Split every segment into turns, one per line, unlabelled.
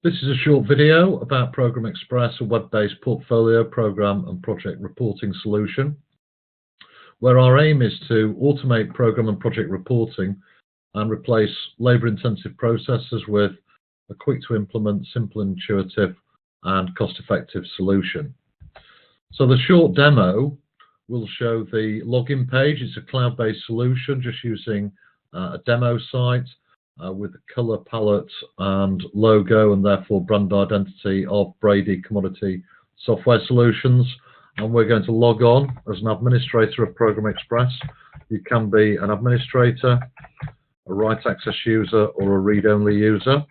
This is a short video about ProgrammExpress, a web-based portfolio, program and project reporting solution, where our aim is to automate program and project reporting and replace labour-intensive processes with a quick-to-implement, simple, intuitive and cost-effective solution. So the short demo will show the login page. It's a cloud-based solution just using a demo site with the colour palette and logo and therefore brand identity of Brady Commodity Software Solutions. And we're going to log on as an administrator of ProgrammExpress. You can be an administrator, a write access user or a read-only user.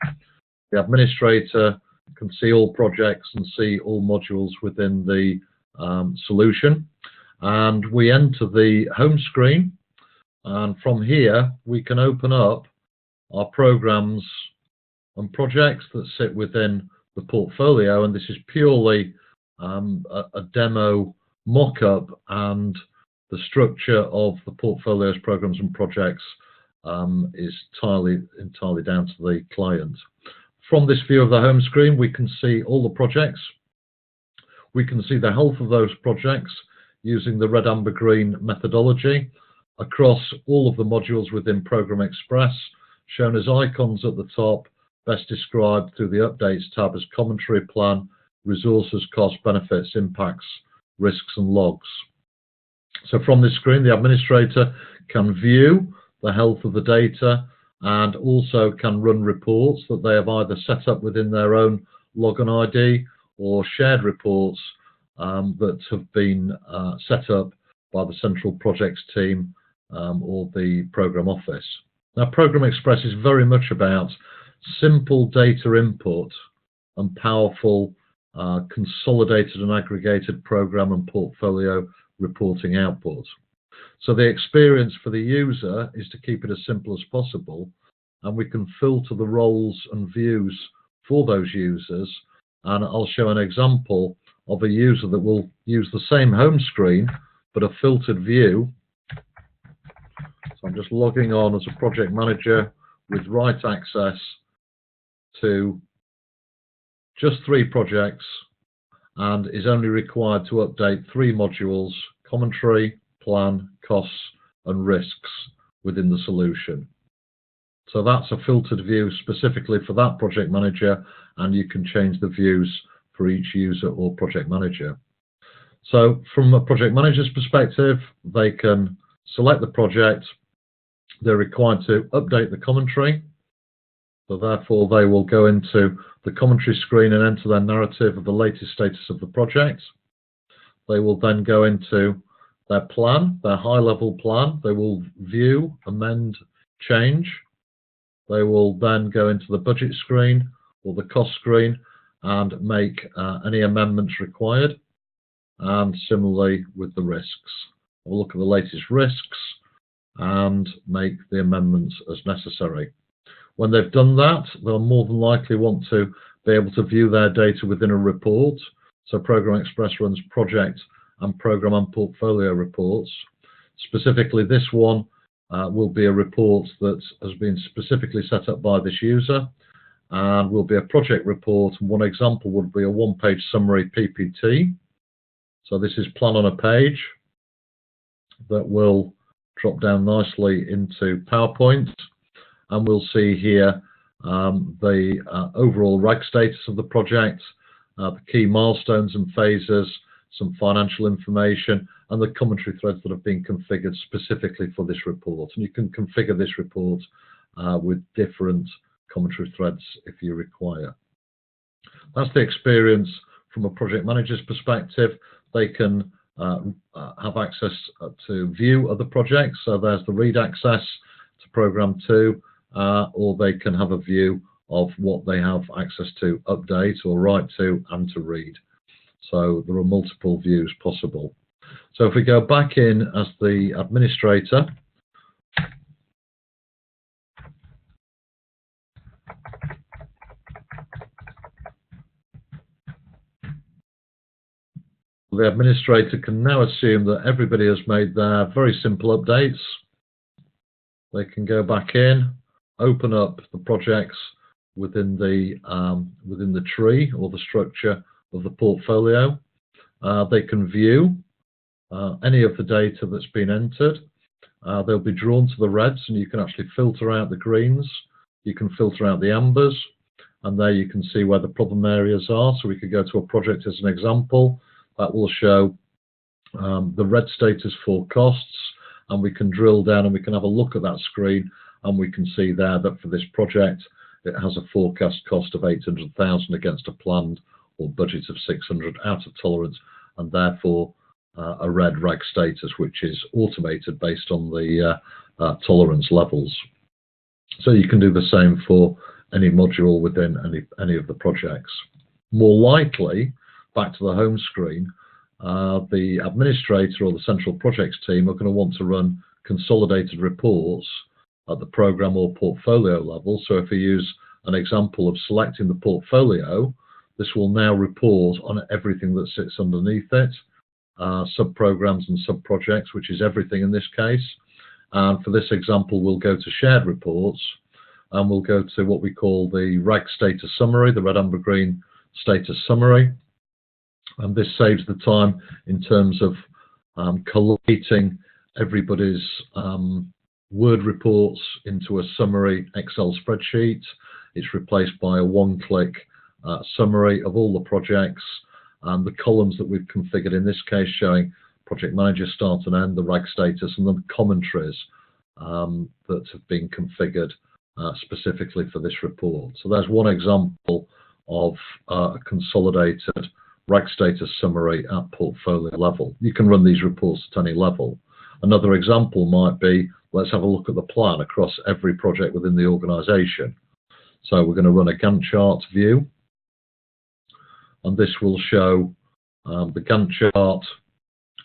The administrator can see all projects and see all modules within the solution. And we enter the home screen, and from here we can open up our programs and projects that sit within the portfolio, and this is purely a demo mock-up, and the structure of the portfolio's programs and projects is entirely down to the client. From this view of the home screen, we can see all the projects. We can see the health of those projects using the red, amber, green methodology across all of the modules within ProgrammExpress, shown as icons at the top, best described through the Updates tab as commentary, plan, resources, cost, benefits, impacts, risks and logs. So from this screen, the administrator can view the health of the data and also can run reports that they have either set up within their own login ID or shared reports that have been set up by the central projects team or the program office. Now, ProgrammExpress is very much about simple data input and powerful consolidated and aggregated program and portfolio reporting output. So the experience for the user is to keep it as simple as possible, and we can filter the roles and views for those users. And I'll show an example of a user that will use the same home screen but a filtered view. So I'm just logging on as a project manager with write access to just 3 projects and is only required to update 3 modules: commentary, plan, costs and risks within the solution. So that's a filtered view specifically for that project manager, and you can change the views for each user or project manager. So from a project manager's perspective, they can select the project. They're required to update the commentary. So therefore they will go into the commentary screen and enter their narrative of the latest status of the project. They will then go into their plan, their high-level plan. They will view, amend, change. They will then go into the budget screen or the cost screen and make any amendments required. And similarly with the risks. We'll look at the latest risks and make the amendments as necessary. When they've done that, they'll more than likely want to be able to view their data within a report. So ProgrammExpress runs project and program and portfolio reports. Specifically, this one will be a report that has been specifically set up by this user and will be a project report. And one example would be a 1-page summary PPT. So this is plan on a page that will drop down nicely into PowerPoint. And we'll see here the overall RAG status of the project, the key milestones and phases, some financial information, and the commentary threads that have been configured specifically for this report. And you can configure this report with different commentary threads if you require. That's the experience from a project manager's perspective. They can have access to view other projects. So there's the read access to program 2, or they can have a view of what they have access to update or write to and to read. So there are multiple views possible. So if we go back in as the administrator, the administrator can now assume that everybody has made their very simple updates. They can go back in, open up the projects within the tree or the structure of the portfolio. They can view any of the data that's been entered. They'll be drawn to the reds, and you can actually filter out the greens. You can filter out the ambers, and there you can see where the problem areas are. So we could go to a project as an example. That will show the red status for costs, and we can drill down and we can have a look at that screen, and we can see there that for this project it has a forecast cost of 800,000 against a planned or budget of 600 out of tolerance, and therefore a red RAG status, which is automated based on the tolerance levels. So you can do the same for any module within any of the projects. More likely, back to the home screen, the administrator or the central projects team are going to want to run consolidated reports at the program or portfolio level. So if we use an example of selecting the portfolio, this will now report on everything that sits underneath it, sub-programs and sub-projects, which is everything in this case. And for this example, we'll go to shared reports, and we'll go to what we call the RAG status summary, the red, amber, green status summary. And this saves the time in terms of collating everybody's Word reports into a summary Excel spreadsheet. It's replaced by a one-click summary of all the projects and the columns that we've configured, in this case showing project manager start and end, the RAG status, and the commentaries that have been configured specifically for this report. So there's one example of a consolidated RAG status summary at portfolio level. You can run these reports at any level. Another example might be, let's have a look at the plan across every project within the organisation. So we're going to run a Gantt chart view, and this will show the Gantt chart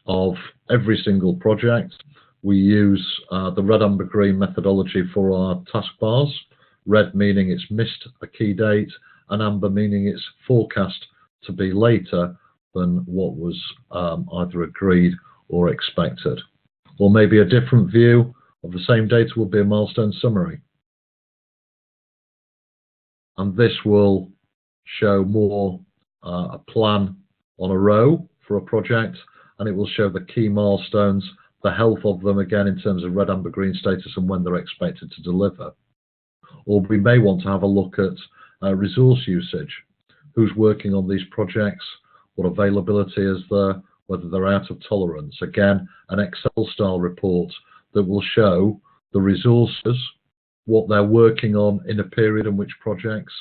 of every single project. We use the red, amber, green methodology for our taskbars. Red meaning it's missed a key date, and amber meaning it's forecast to be later than what was either agreed or expected. Or maybe a different view of the same data will be a milestone summary. And this will show more a plan on a row for a project, and it will show the key milestones, the health of them, again in terms of red, amber, green status and when they're expected to deliver. Or we may want to have a look at resource usage. Who's working on these projects, what availability is there, whether they're out of tolerance. Again, an Excel style report that will show the resources, what they're working on in a period and which projects,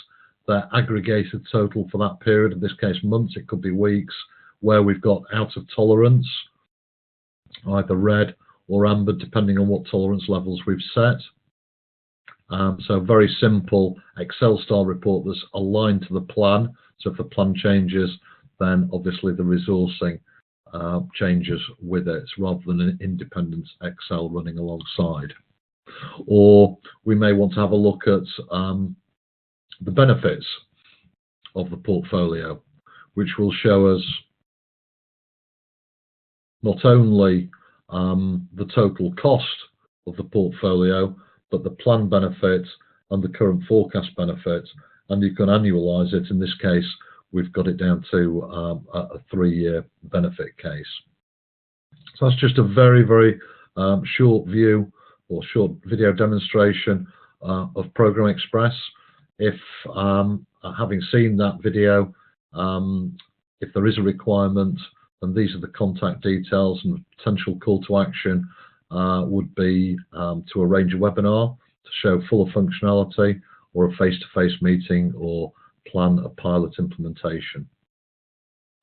their aggregated total for that period, in this case months, it could be weeks, where we've got out of tolerance, either red or amber, depending on what tolerance levels we've set. So very simple Excel style report that's aligned to the plan. So if the plan changes, then obviously the resourcing changes with it, rather than an independent Excel running alongside. Or we may want to have a look at the benefits of the portfolio, which will show us not only the total cost of the portfolio, but the planned benefit and the current forecast benefit, and you can annualize it. In this case, we've got it down to a 3-year benefit case. So that's just a very, very short view or short video demonstration of ProgrammExpress. If having seen that video, if there is a requirement, then these are the contact details, and the potential call to action would be to arrange a webinar to show fuller functionality, or a face-to-face meeting, or plan a pilot implementation.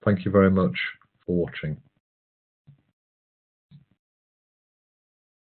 Thank you very much for watching.